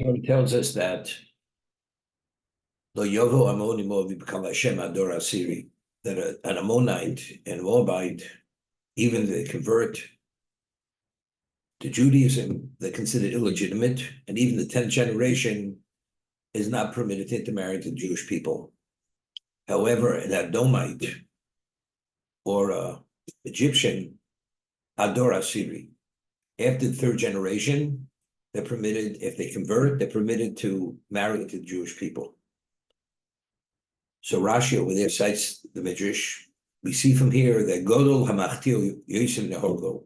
It tells us that Lo Yovo Ammoni Moav become Hashem Ador Asiri, that an Ammonite and Moabite, even they convert to Judaism, they're considered illegitimate, and even the 10th generation is not permitted to intermarry to Jewish people. However, an Edomite or Egyptian, Ador Asiri, after the 3rd generation, they're permitted, if they convert, they're permitted to marry to Jewish people. So Rashi over there cites the Midrash. We see from here that Godol Hamachtil Yosim Nehorgo,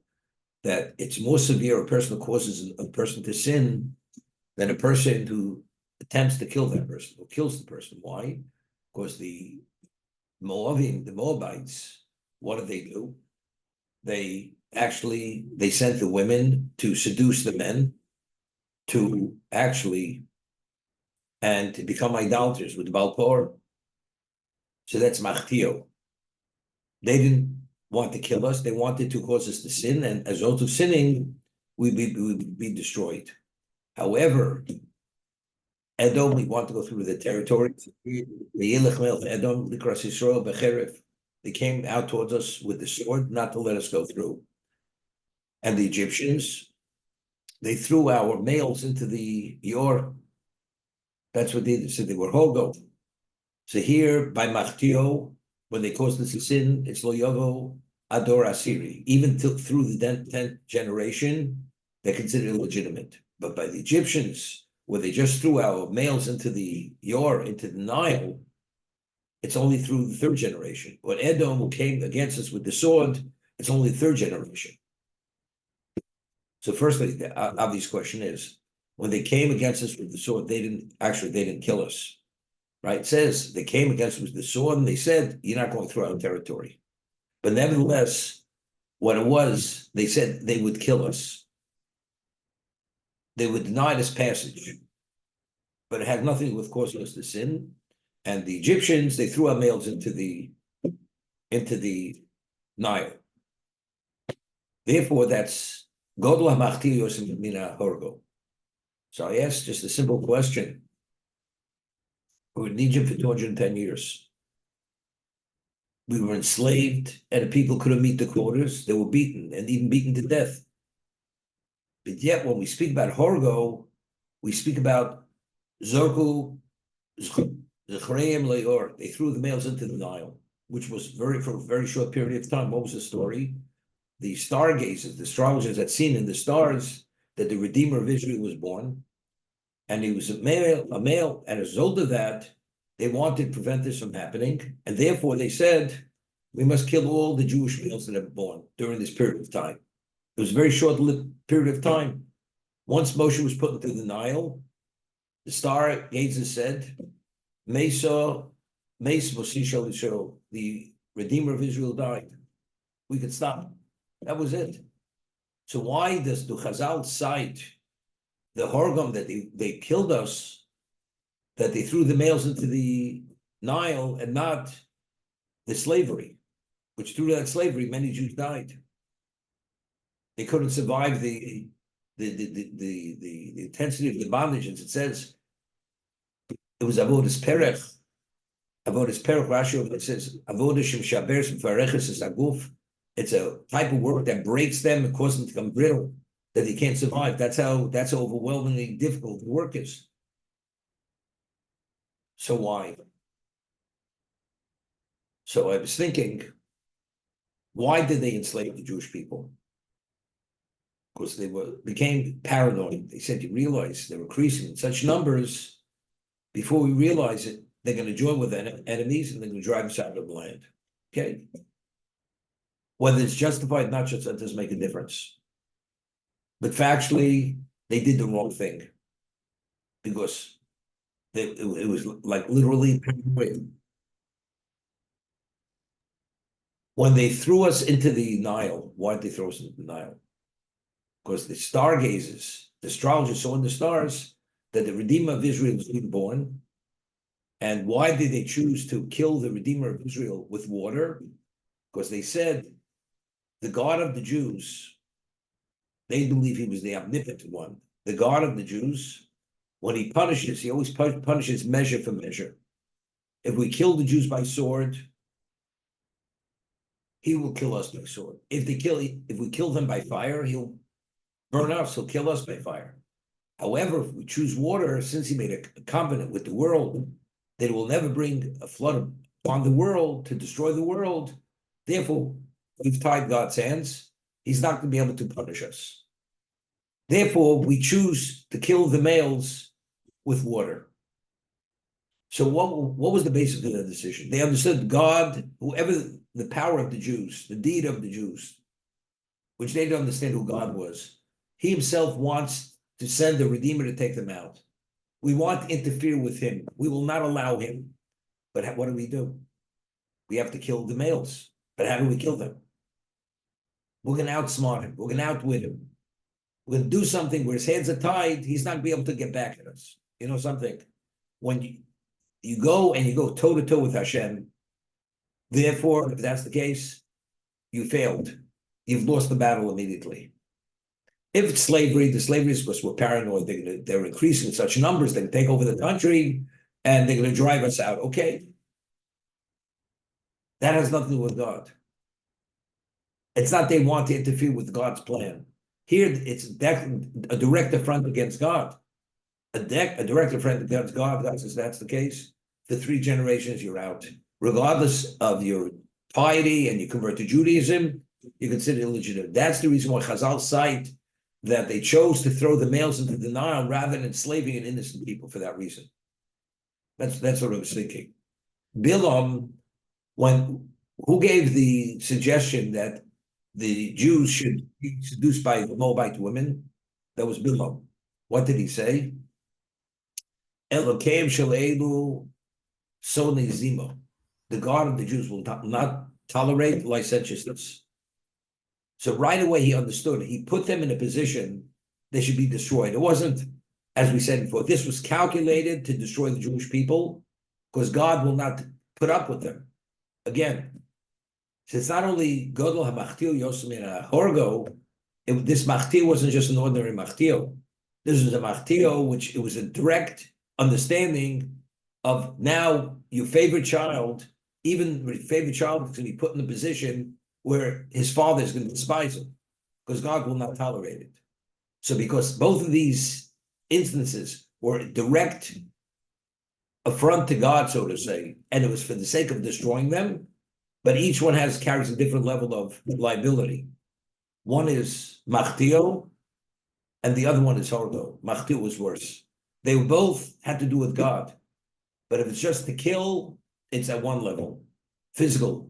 that it's more severe a person who causes a person to sin than a person who attempts to kill that person, who kills the person. Why? Because the Moabites, what do? They sent the women to seduce the men to and to become idolaters with Baal Peor. So that's Machtio. They didn't want to kill us. They wanted to cause us to sin. And as a result of sinning, we'd be destroyed. However, Edom, we want to go through the territory. They came out towards us with the sword, not to let us go through. And the Egyptians, they threw our males into the Yor. That's what they did. So they were Hogo. So here, by Machtio, when they caused us to sin, it's Lo Yovo Ador Asiri. Even through the 10th generation, they're considered illegitimate. But by the Egyptians, where they just threw our males into the Yor, into the Nile, it's only through the 3rd generation. When Edom, who came against us with the sword, it's only the 3rd generation. So firstly, the obvious question is, when they came against us with the sword, they didn't kill us. Right? It says they came against us with the sword and they said, you're not going through our territory. But nevertheless, what it was, they said they would kill us. They would deny us passage. But it had nothing to do with causing us to sin. And the Egyptians, they threw our males into the Nile. Therefore, that's Godla Machti Yosim Mina Horgo. So I asked just a simple question. We were in Egypt for 210 years. We were enslaved, and the people couldn't meet the quotas. They were beaten, and even beaten to death. But yet, when we speak about Horgo, we speak about Zorku Zechreim Leor. They threw the males into the Nile, which was for a very short period of time. What was the story? The stargazers, the astrologers had seen in the stars that the Redeemer of Israel was born. And he was a male, and as a result of that, they wanted to prevent this from happening, and therefore they said, we must kill all the Jewish males that are born during this period of time. It was a very short-lived period of time. Once Moshe was put into the Nile, the stargazers said, the Redeemer of Israel died. We could stop. That was it. So why does the Chazal cite the Horgam that they killed us, that they threw the males into the Nile, and not the slavery, which through that slavery, many Jews died. They couldn't survive the intensity of the bondage. As it says, it was Avodas Perech. Avodas Perech, Rashi over there says, Avodas Shem Shaber Shem Fareches is Aguf. It's a type of work that breaks them and causes them to become brittle, that they can't survive. That's how overwhelmingly difficult the work is. So why? So I was thinking, why did they enslave the Jewish people? Because they became paranoid. They said, you realize they're increasing in such numbers, before we realize it, they're going to join with enemies and they're going to drive us out of the land. Okay? Whether it's justified, not just, that doesn't make a difference. But factually, they did the wrong thing, because it was like literally paranoid. When they threw us into the Nile, why did they throw us into the Nile? Because the stargazers, the astrologers saw in the stars that the Redeemer of Israel was being born. And why did they choose to kill the Redeemer of Israel with water? Because they said, the God of the Jews, they believe he was the omnipotent one. The God of the Jews When he punishes, he always punishes measure for measure. If we kill the Jews by sword, he will kill us by sword. If we kill them by fire, he'll burn us, he'll kill us by fire. However, if we choose water, since he made a covenant with the world, that it will never bring a flood upon the world to destroy the world, therefore, we've tied God's hands. He's not going to be able to punish us. Therefore, we choose to kill the males with water. So what was the basis of their decision? They understood God, whoever the power of the Jews, the deed of the Jews, which they didn't understand who God was. He himself wants to send the Redeemer to take them out. We want to interfere with him. We will not allow him. But what do? We have to kill the males. But how do we kill them? We're going to outsmart him. We're going to outwit him. We're going to do something where his hands are tied. He's not going to be able to get back at us. You know something? When you go toe-to-toe with Hashem, therefore, if that's the case, you failed. You've lost the battle immediately. If it's slavery, the slavery is because we're paranoid. They're increasing such numbers. They can take over the country and they're going to drive us out. Okay. That has nothing to do with God. It's not they want to interfere with God's plan. Here, it's a direct affront against God. A direct affront against God. God says that's the case. For 3 generations, you're out. Regardless of your piety and you convert to Judaism, you consider it illegitimate. That's the reason why Chazal cite that they chose to throw the males into the Nile rather than enslaving an innocent people for that reason. That's what I was thinking. Bilam, who gave the suggestion that the Jews should be seduced by the Moabite women? That was Bilam. What did he say? Elokeim shel Soni Zimo. The God of the Jews will not tolerate licentiousness. So right away he understood. He put them in a position they should be destroyed. It wasn't, as we said before, this was calculated to destroy the Jewish people because God will not put up with them. Again, so it's not only Godel HaMachtil Yosemir Horgo, this Machtil wasn't just an ordinary Machtil. This was a Machtil which it was a direct understanding of now your favorite child, even your favorite child is going to be put in a position where his father is going to despise him because God will not tolerate it. So because both of these instances were direct affront to God, so to say, and it was for the sake of destroying them, but each one carries a different level of liability. One is Machtio, and the other one is Hordo. Machtio was worse. They both had to do with God. But if it's just to kill, it's at one level, physical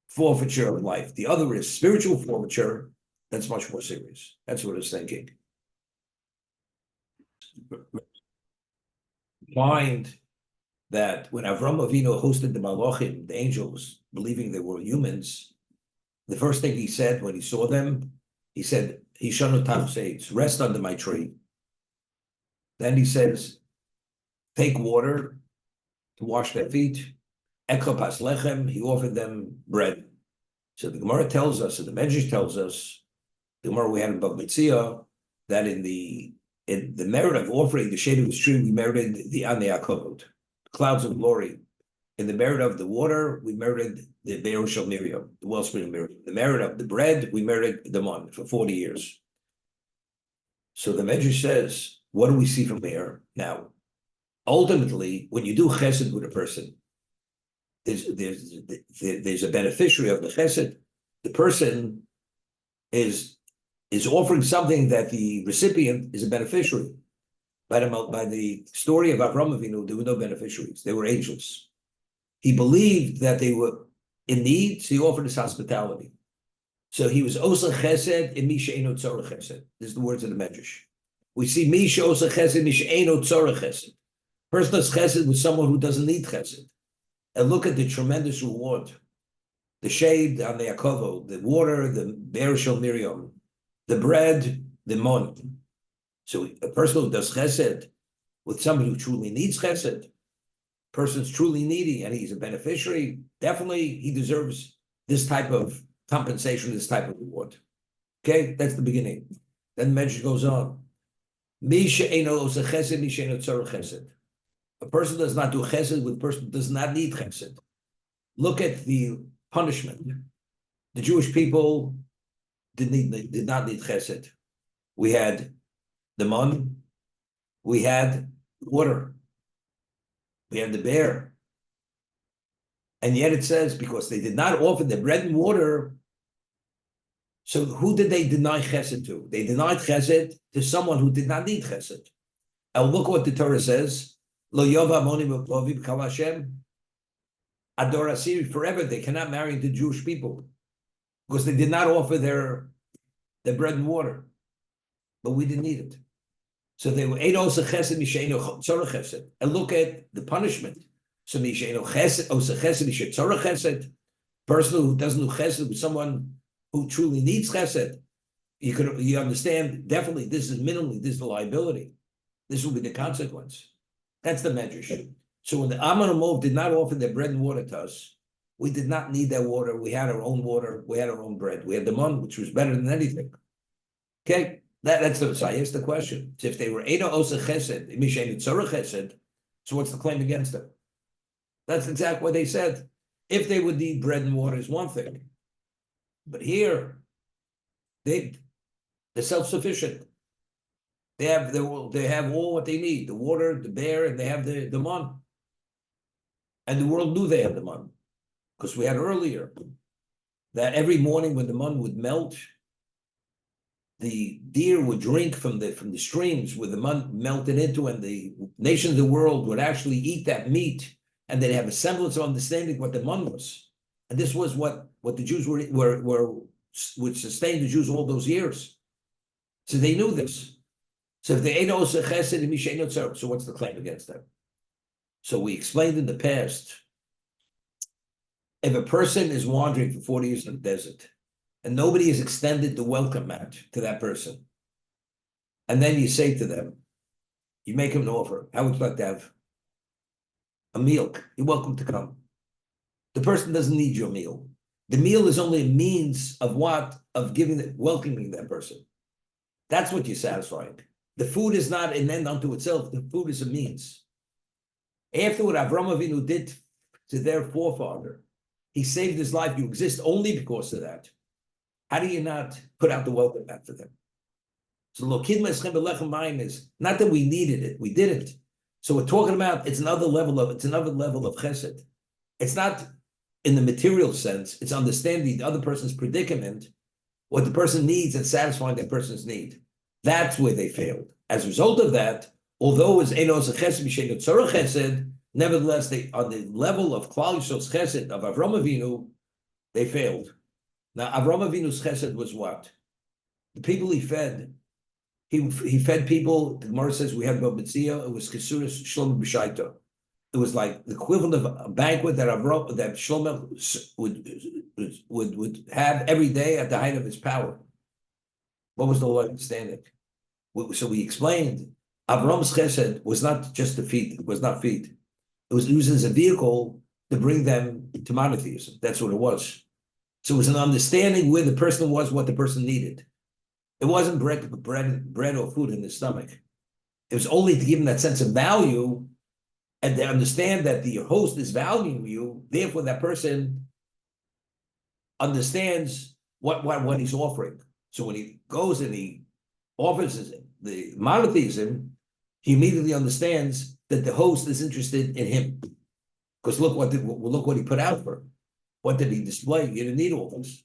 forfeiture of life. The other is spiritual forfeiture. That's much more serious. That's what I was thinking. Find that when Avraham Avinu hosted the Malachim, the angels, believing they were humans, the first thing he said when he saw them, he said, Hishanu Tachseitz, rest under my tree. Then he says, take water to wash their feet. Eklopas lechem, he offered them bread. So the Gemara tells us, and the Medrash tells us, the Gemara we had in Bava Metzia, that in the merit of offering the shade of his tree, we merited the Anei HaKavod, clouds of glory. In the merit of the water, we merited the Be'er Shel Miriam, the wellspring of Miriam. The merit of the bread, we merited the man for 40 years. So the Medrash says, what do we see from here now? Ultimately, when you do chesed with a person, there's a beneficiary of the chesed. The person is offering something that the recipient is a beneficiary. By the story of Avraham Avinu, there were no beneficiaries. They were angels. He believed that they were in need, so he offered his hospitality. So he was osa chesed in misha eno tzorah chesed. This is the words of the Medrash. We see misha osa chesed misha eno tzorah chesed. Person does chesed with someone who doesn't need chesed. And look at the tremendous reward. The shade on the Yaakov, the water, the Be'er Shel Miriam, the bread, the mon. So a person who does chesed with somebody who truly needs chesed, person's truly needy and he's a beneficiary, definitely he deserves this type of compensation, this type of reward. Okay, that's the beginning. Then the Medrash goes on. Mi she'eino osa chesed, mi she'eino tzorech chesed. A person does not do chesed with a person does not need chesed. Look at the punishment. The Jewish people did not need chesed. We had the man, we had water, we had the bear. And yet it says, because they did not offer the bread and water, so who did they deny chesed to? They denied chesed to someone who did not need chesed. And look what the Torah says. Lo yova amoni v'lovi b'kal Hashem. Ador Asiri, forever they cannot marry the Jewish people because they did not offer their bread and water. But we didn't need it. So they were also chesed misheino tzorech chesed. And look at the punishment. So misheino chesed osa chesed mishe tzorech chesed. Person who doesn't do chesed with someone who truly needs chesed. You understand definitely this is minimally, this is the liability. This will be the consequence. That's the medrash. So when the Ammon and Moav did not offer their bread and water to us, we did not need that water. We had our own water. We had our own bread. We had the man, which was better than anything. Okay, that's the. So I asked the question. So if they were Edo Osa Chesed, Mishayin Tzorech Chesed, so what's the claim against them? That's exactly what they said. If they would need bread and water is one thing, but here they're self-sufficient. They have all what they need: the water, the bear, and they have the man. And the world knew they had the man, because we had earlier that every morning when the man would melt, the deer would drink from the streams where the man melted into, and the nations of the world would actually eat that meat, and they'd have a semblance of understanding what the man was. And this was what the Jews would sustain the Jews all those years. So they knew this. So if they ate also chesed and misheino tzorech, so what's the claim against them? So we explained in the past, if a person is wandering for 40 years in the desert, and nobody has extended the welcome mat to that person, and then you say to them, you make him an offer, how would you like to have a meal? You're welcome to come. The person doesn't need your meal. The meal is only a means of what? Of welcoming that person. That's what you're satisfying. The food is not an end unto itself. The food is a means. After what Avraham Avinu did to their forefather, he saved his life. You exist only because of that. How do you not put out the welcome mat for them? So Lokid Meschem Belechem Mayim is not that we needed it, we didn't. So we're talking about it's another level of chesed. It's not in the material sense. It's understanding the other person's predicament, what the person needs, and satisfying that person's need. That's where they failed. As a result of that, although it was Enos Chesed Misheino Tzorech Chesed, nevertheless, they on the level of Klal Yisrael's Chesed of Avraham Avinu, they failed. Now, Avraham Avinu's Chesed was what? The people he fed. He fed people. The Gemara says we had Bobitzia. It was Kesuris Shlomo B'Shaita. It was like the equivalent of a banquet that Shlomo would have every day at the height of his power. What was the Lord understanding? So we explained Avram's chesed was not just to feed. It was not feed. It was used as a vehicle to bring them to monotheism. That's what it was. So it was an understanding where the person was, what the person needed. It wasn't bread or food in the stomach. It was only to give them that sense of value, and they understand that the host is valuing you. Therefore, that person understands what he's offering. So when he goes and he offers the monotheism, he immediately understands that the host is interested in him. Because look what he put out for him. What did he display? You didn't need all this.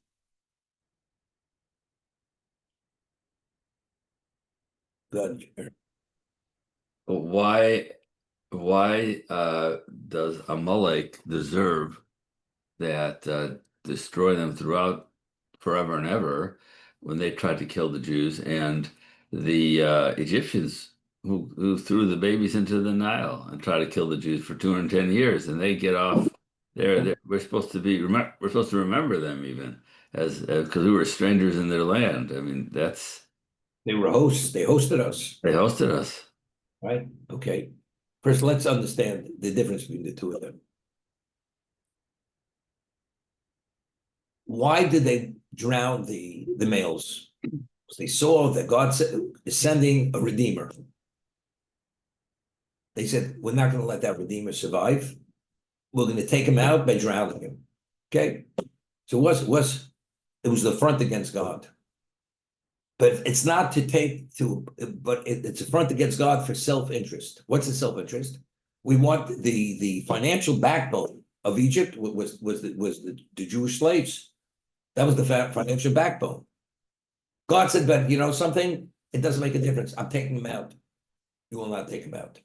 Good. But why does Amalek deserve that destroy them throughout forever and ever when they tried to kill the Jews, and the Egyptians who threw the babies into the Nile and tried to kill the Jews for 210 years, and they get off there. We're supposed to remember them even as because we were strangers in their land. I mean, They were hosts. They hosted us. They hosted us. Right? Okay. First, let's understand the difference between the two of them. Why did they drown the males? They saw that God is sending a redeemer. They said, we're not going to let that redeemer survive. We're going to take him out by drowning him. Okay? So it was the front against God. But it's not to take to, but it's a front against God for self-interest. What's the self-interest? We want the financial backbone of Egypt was the Jewish slaves. That was the financial backbone. God said, but you know something? It doesn't make a difference. I'm taking them out. You will not take them out.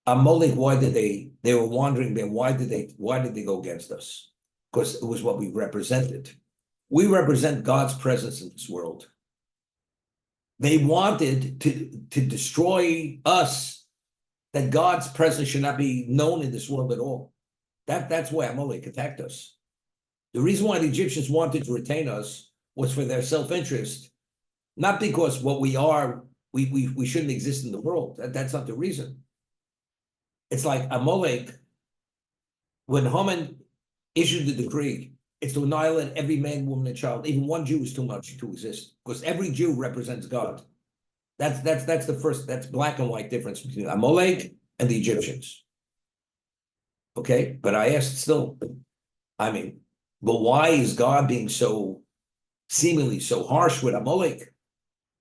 Amalek, why did they were wandering there? Why did they go against us? Because it was what we represented. We represent God's presence in this world. They wanted to destroy us, that God's presence should not be known in this world at all. That's why Amalek attacked us. The reason why the Egyptians wanted to retain us was for their self-interest, not because what we are, we shouldn't exist in the world. That's not the reason. It's like Amalek, when Haman issued the decree, it's to annihilate every man, woman, and child. Even one Jew is too much to exist, because every Jew represents God. That's the first, that's black and white difference between Amalek and the Egyptians. Okay, but I asked still, I mean, but why is God being so seemingly so harsh with Amalek?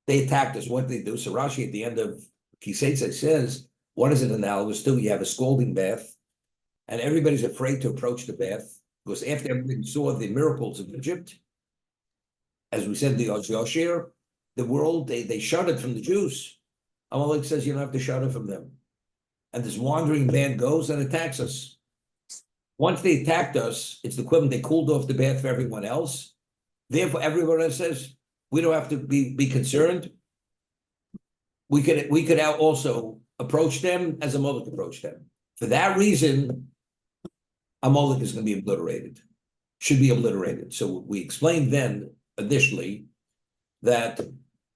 They attacked us. What did they do? So Rashi at the end of chesed says, what is it analogous to? You have a scalding bath, and everybody's afraid to approach the bath, because after everybody saw the miracles of Egypt, as we said, the Oshir, the world, they shuddered from the Jews. Amalek says you don't have to shudder from them. And this wandering band goes and attacks us. Once they attacked us, it's the equivalent, they cooled off the bath for everyone else. Therefore, everyone else says, we don't have to be concerned. We could also approach them as Amalek approached them. For that reason, Amalek is going to be obliterated, should be obliterated. So we explained then, initially, that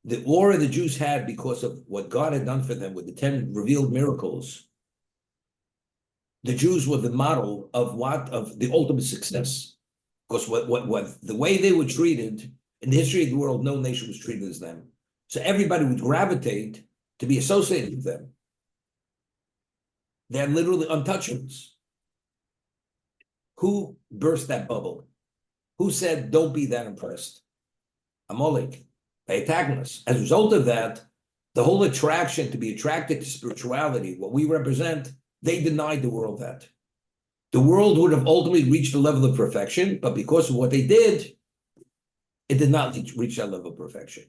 the aura the Jews had because of what God had done for them with the 10 revealed miracles, the Jews were the model of the ultimate success. Because what the way they were treated in the history of the world, no nation was treated as them. So everybody would gravitate to be associated with them. They're literally untouchables. Who burst that bubble? Who said, don't be that impressed? Amalek. They attacked us. As a result of that, the whole attraction to be attracted to spirituality, what we represent, they denied the world that. The world would have ultimately reached a level of perfection, but because of what they did, it did not reach that level of perfection.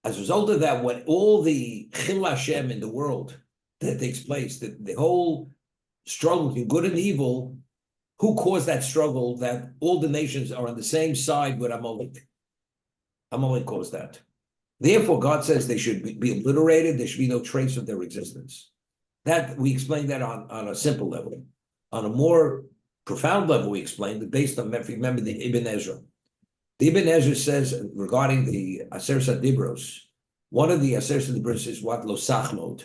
As a result of that, what all the Chil Hashem in the world that takes place, the whole struggle between good and evil, who caused that struggle that all the nations are on the same side with Amalek? Amalek caused that. Therefore, God says they should be obliterated. There should be no trace of their existence. That we explained that on a simple level. On a more profound level, we explained it based on, if you remember, the Ibn Ezra. The Ibn Ezra says regarding the Aser Sadibros, one of the Aser Sadibros is what? Lo Sachmod.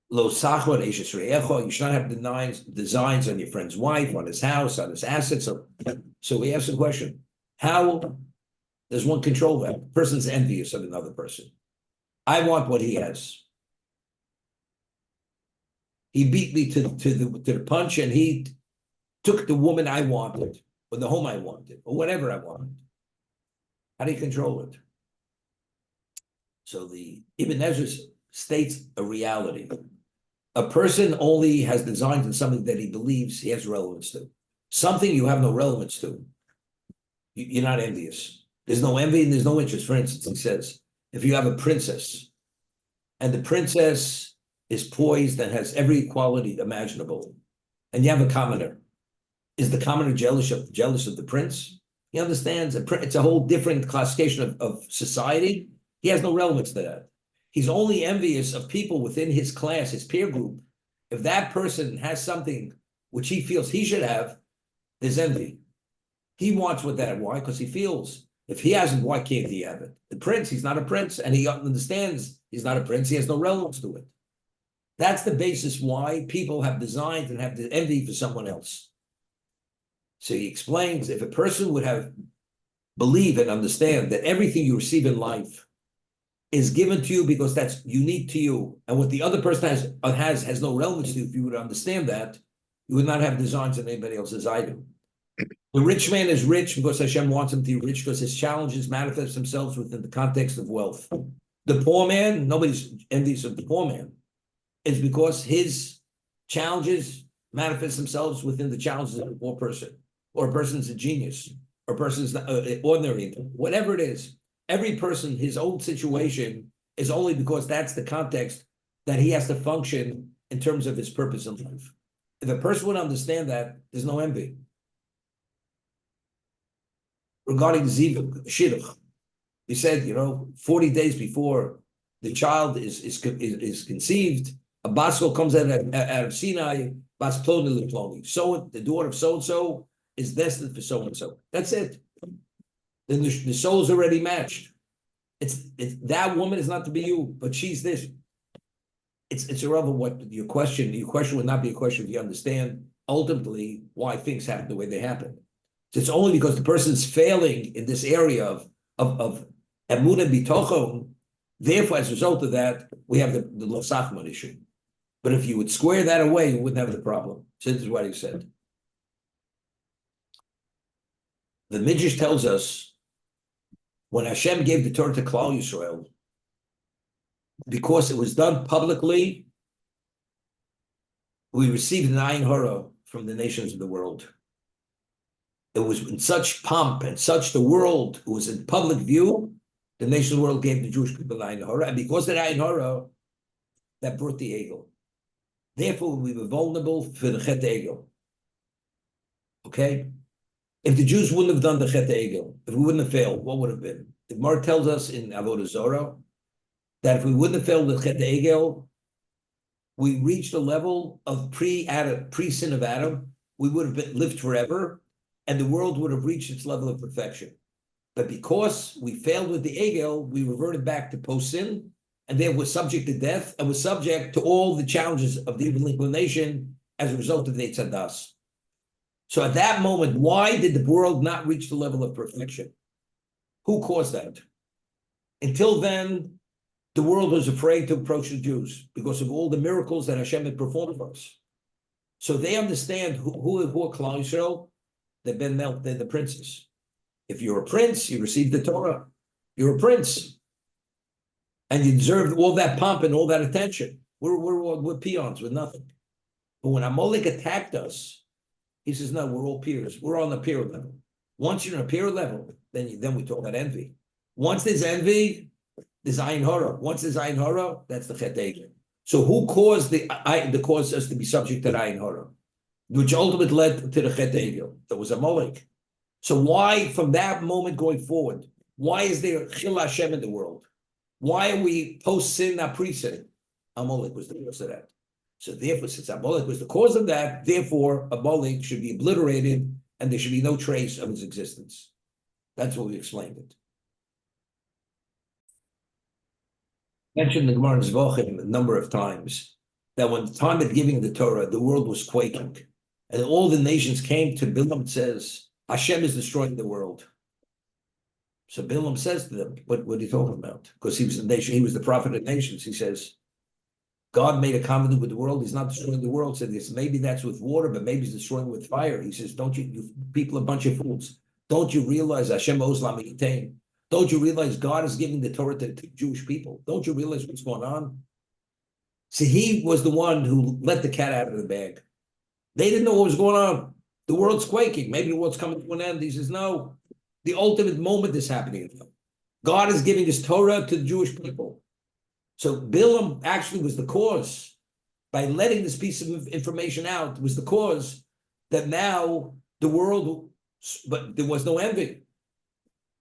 Lo Sachmod Eshes Re'echo. You should not have designs on your friend's wife, on his house, on his assets. So we ask the question, how does one control that? A person's envious of another person. I want what he has. He beat me to the punch, and he took the woman I wanted, or the home I wanted, or whatever I wanted. How do you control it? So the Ibn Ezra states a reality. A person only has designs in something that he believes he has relevance to. Something you have no relevance to, you're not envious. There's no envy and there's no interest. For instance, he says, if you have a princess, and the princess is poised and has every quality imaginable, and you have a commoner, is the commoner jealous of the prince? He understands it's a whole different classification of society. He has no relevance to that. He's only envious of people within his class, his peer group. If that person has something which he feels he should have, there's envy. He wants what that. Why? Because he feels if he hasn't, why can't he have it? The prince, he's not a prince, and he understands he's not a prince. He has no relevance to it. That's the basis why people have designs and have the envy for someone else. So he explains if a person would have believe and understand that everything you receive in life is given to you because that's unique to you, and what the other person has no relevance to you. If you would understand that, you would not have designs on anybody else's item. The rich man is rich because Hashem wants him to be rich, because his challenges manifest themselves within the context of wealth. The poor man, nobody's envious of the poor man. It's because his challenges manifest themselves within the challenges of a poor person, or a person's a genius, or a person's ordinary, whatever it is. Every person, his own situation is only because that's the context that he has to function in terms of his purpose in life. If a person would understand that, there's no envy. Regarding Zivug, Shidduch, he said, 40 days before the child is conceived, a baskel comes out of Sinai, bas ploni leploni. So the daughter of so-and-so is destined for so-and-so. That's it. Then the soul is already matched. It's that woman is not to be you, but she's this. It's irrelevant what your question would not be a question if you understand ultimately why things happen the way they happen. So it's only because the person's failing in this area of emunah bitochon. Therefore, as a result of that, we have the losachman issue. But if you would square that away, you wouldn't have the problem. So this is what he said. The Midrash tells us when Hashem gave the Torah to Klal Yisrael, because it was done publicly, we received an ayin hara from the nations of the world. It was in such pomp and such the world, it was in public view, the nations of the world gave the Jewish people ayin hara, and because of the ayin hara, that brought the egel. Therefore, we were vulnerable for the chet egel. Okay? If the Jews wouldn't have done the chet egel, if we wouldn't have failed, what would have been? The Gemara tells us in Avodah Zarah that if we wouldn't have failed the chet egel, we reached a level of pre-sin of Adam, we would have lived forever, and the world would have reached its level of perfection. But because we failed with the egel, we reverted back to post-sin, and then were subject to death, and were subject to all the challenges of the evil inclination as a result of the Eitzadas. So at that moment, why did the world not reach the level of perfection? Who caused that? Until then, the world was afraid to approach the Jews because of all the miracles that Hashem had performed for us. So they understand who are Klal Yisrael. They've been they're the princes. If you're a prince, you receive the Torah. You're a prince. And you deserve all that pomp and all that attention. We're peons with nothing. But when Amalek attacked us, he says, no, we're all peers. We're on the peer level. Once you're on a peer level, then we talk about envy. Once there's envy, there's ayin hara. Once there's ayin hara, that's the chet egel. So who caused caused us to be subject to the ayin hara, which ultimately led to the chet egel? That was Amalek. So why, from that moment going forward, why is there chil Hashem in the world? Why are we post-sin, not pre-sin? Amalek was the cause of that. So therefore, since Amalek was the cause of that, therefore Amalek should be obliterated and there should be no trace of his existence. That's what we explained it. Mentioned the Gemara in Zvachim a number of times that when the time of giving the Torah, the world was quaking. And all the nations came to Bilam and says, Hashem is destroying the world. So Bilam says to them, what are you talking about? Because he was the nation, he was the prophet of nations. He says, God made a covenant with the world. He's not destroying the world. Said this, maybe that's with water, but maybe he's destroying with fire. He says, don't you people a bunch of fools. Don't you realize Hashem owes lamitain? Don't you realize God is giving the Torah to Jewish people? Don't you realize what's going on? See, he was the one who let the cat out of the bag. They didn't know what was going on. The world's quaking. Maybe the world's coming to an end. He says, no, the ultimate moment is happening. God is giving his Torah to the Jewish people. So Bilam actually was the cause, by letting this piece of information out, was the cause that now the world, but there was no envy.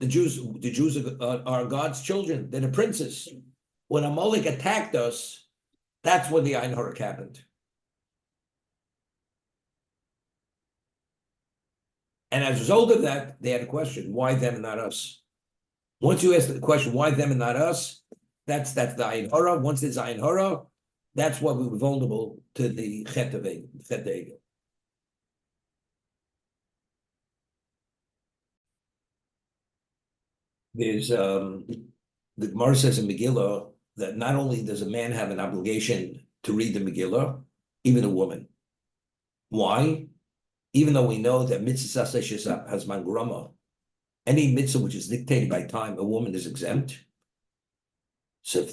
The Jews are God's children. They're the princes. When Amalek attacked us, that's when the ayin hara happened. And as a result of that, they had a question: why them and not us? Once you ask the question, why them and not us? That's the ayin hara. Once there's ayin hara, that's why we were vulnerable to the chet egel. There's the Gemara says in Megillah that not only does a man have an obligation to read the Megillah, even a woman. Why? Even though we know that mitzvah has mangrama, any mitzvah which is dictated by time, a woman is exempt. So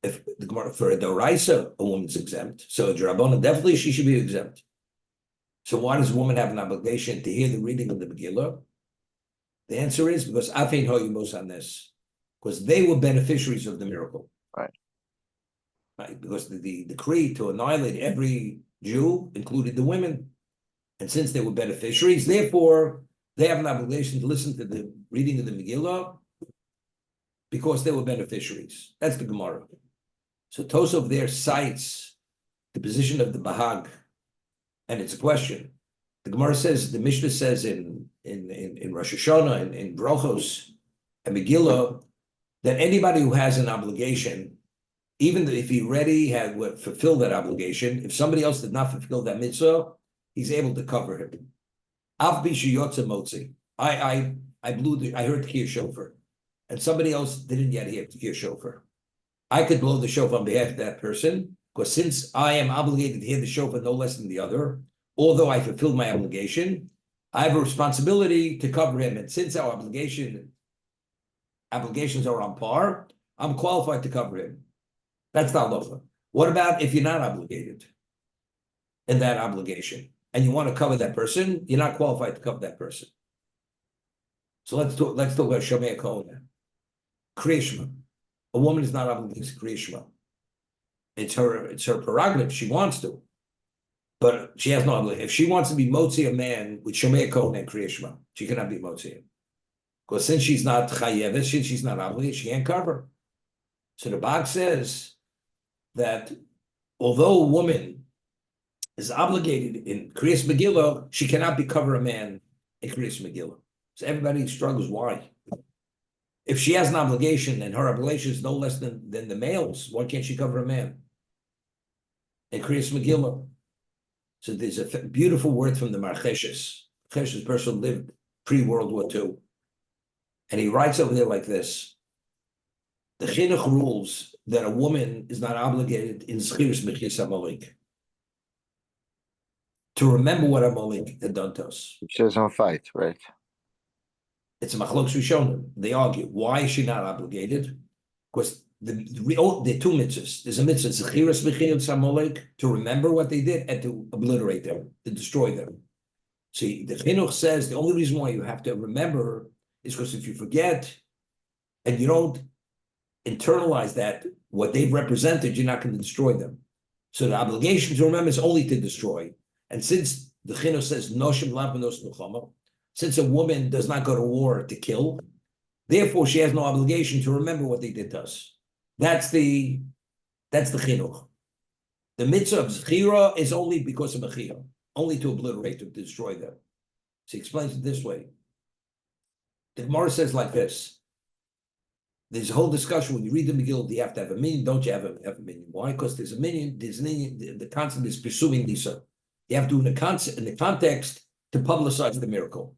if the Gemara for a doraisa, a woman's exempt. So a drabona, definitely she should be exempt. So why does a woman have an obligation to hear the reading of the Megillah? The answer is because afein hoyimos on this, because they were beneficiaries of the miracle. Right, because the decree to annihilate every Jew included the women. And since they were beneficiaries, therefore, they have an obligation to listen to the reading of the Megillah because they were beneficiaries. That's the Gemara. So Tosov there cites the position of the Bahag, and it's a question. The Gemara says, the Mishnah says in Rosh Hashanah, in Brochos, and Megillah, that anybody who has an obligation, even if he already had fulfilled that obligation, if somebody else did not fulfill that mitzvah, he's able to cover him. I heard Tkir shofar, and somebody else didn't yet hear Tkir shofar. I could blow the shofar on behalf of that person, because since I am obligated to hear the shofar no less than the other, although I fulfilled my obligation, I have a responsibility to cover him. And since our obligations are on par, I'm qualified to cover him. That's the halacha. What about if you're not obligated in that obligation and you want to cover that person? You're not qualified to cover that person. So let's talk about Shomei Kavanah. Kriyishma. A woman is not obligated to Kriyishma. It's her prerogative. She wants to, but she has no obligation. If she wants to be motzei a man with Shomei Kavanah and Kriyishma, she cannot be motzei him. Because since she's not chayevet, since she's not obligated, she can't cover. So the Bag says that although a woman is obligated in Kriyas Megillah, she cannot cover a man in Kriyas Megillah. So everybody struggles. Why? If she has an obligation and her obligation is no less than the male's, why can't she cover a man in Kriyas Megillah? So there's a beautiful word from the Marcheshes. Marcheshes person lived pre-World War II. And he writes over there like this. The chinuch rules that a woman is not obligated in Zchiris Mechis Amalek to remember what Amalek had done to us. She doesn't fight, right? It's a machlok rishonim. They argue. Why is she not obligated? Because the two mitzvahs. There's a mitzvah, Zchiris Mechis Amalek, to remember what they did and to obliterate them, to destroy them. See, the chinuch says the only reason why you have to remember is because if you forget and you don't internalize that, what they've represented, you're not going to destroy them. So the obligation to remember is only to destroy. And since the chinuch says, Noshim Labanos Nuchama, since a woman does not go to war to kill, therefore she has no obligation to remember what they did to us. That's the chinuch. The mitzvah of zechira is only because of mechira, only to obliterate, to destroy them. So he explains it this way. The Gemara says like this. There's a whole discussion when you read the Megillah, do you have to have a minion? Don't you have a minion? Why? Because there's a minion, the concept is pursuing Nisa. You have to in the context to publicize the miracle.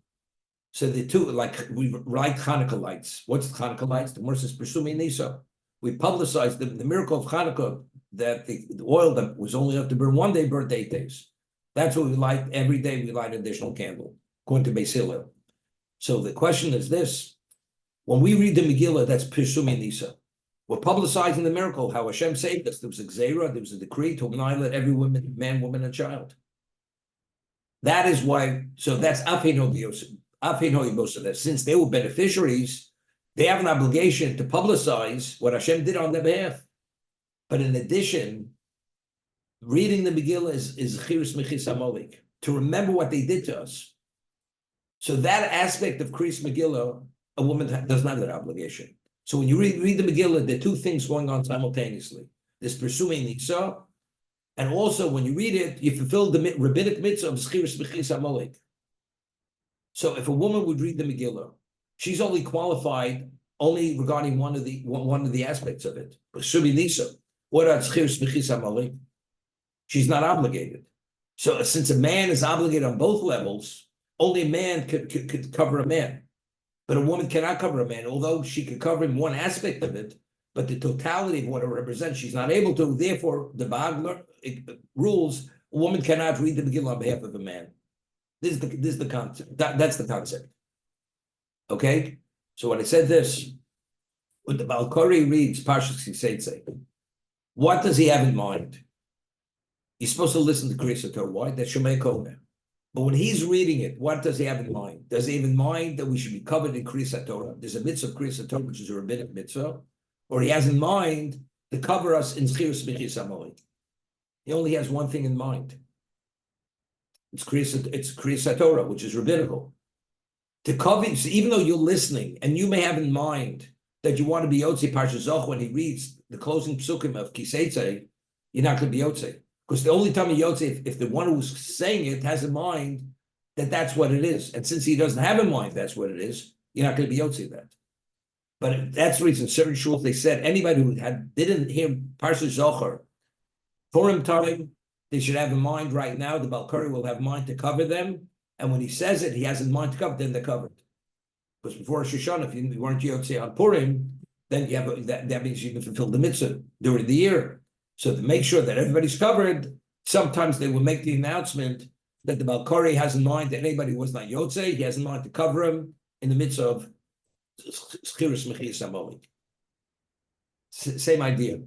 So the two, like we write Hanukkah lights. What's the Hanukkah lights? The Gemara says pursuing Nisa. We publicize the miracle of Hanukkah, that the oil that was only enough to burn one day burned 8 days. That's what we light every day. We light an additional candle, according to Beis Hillel. So the question is this: when we read the Megillah, that's Pirsumei Nisa. We're publicizing the miracle, how Hashem saved us. There was a gzeira, there was a decree to annihilate every man, woman, and child. That is why. So that's afein hoyimos. That since they were beneficiaries, they have an obligation to publicize what Hashem did on their behalf. But in addition, reading the Megillah is chiris mechis Amalek, to remember what they did to us. So that aspect of Kriyas Megillah, a woman does not have that obligation. So when you read the Megillah, there are two things going on simultaneously. There's pursuing Nisa, and also when you read it, you fulfill the rabbinic mitzvah of Zchiris Mechis Amalek. So if a woman would read the Megillah, she's only qualified only regarding one of the aspects of it. Pursuing Nisa. What about Zchiris Mechis Amalek? She's not obligated. So since a man is obligated on both levels, only a man could cover a man. But a woman cannot cover a man, although she can cover him one aspect of it, but the totality of what it represents, she's not able to. Therefore, the Bagler rules a woman cannot read the Megillah on behalf of a man. This is the concept. That's the concept. Okay? So when I said this, when the Balkari reads Parshas Zachor, what does he have in mind? He's supposed to listen to Kriyas Torah. Why? That's Shemay Kona. But when he's reading it, what does he have in mind? Does he have in mind that we should be covered in Kriyas Torah? There's a mitzvah of Kriyas Torah, which is a rabbinic mitzvah. Or he has in mind to cover us in Zchiras Michis Amalek. He only has one thing in mind. It's Kriyas Torah, which is rabbinical. To cover, so even though you're listening and you may have in mind that you want to be yotzei Parshas Zachor when he reads the closing psukim of kiseitzei, you're not going to be yotzei. Because the only time you yotzei, if the one who's saying it has in mind that that's what it is. And since he doesn't have in mind that's what it is, you're not going to be yotzei that. But that's the reason certain shuls, they said anybody who didn't hear Parshas Zachor Purim time, they should have in mind right now, the Balkari will have in mind to cover them. And when he says it, he has in mind to cover, then they're covered. Because before Rosh Hashanah, if you weren't yotzei on Purim, then you have that means you can fulfill the mitzvah during the year. So to make sure that everybody's covered, sometimes they will make the announcement that the Balkari has in mind that anybody who was not yotzei, he has in mind to cover him in the midst of Zchiras Michis Amalek. Same idea.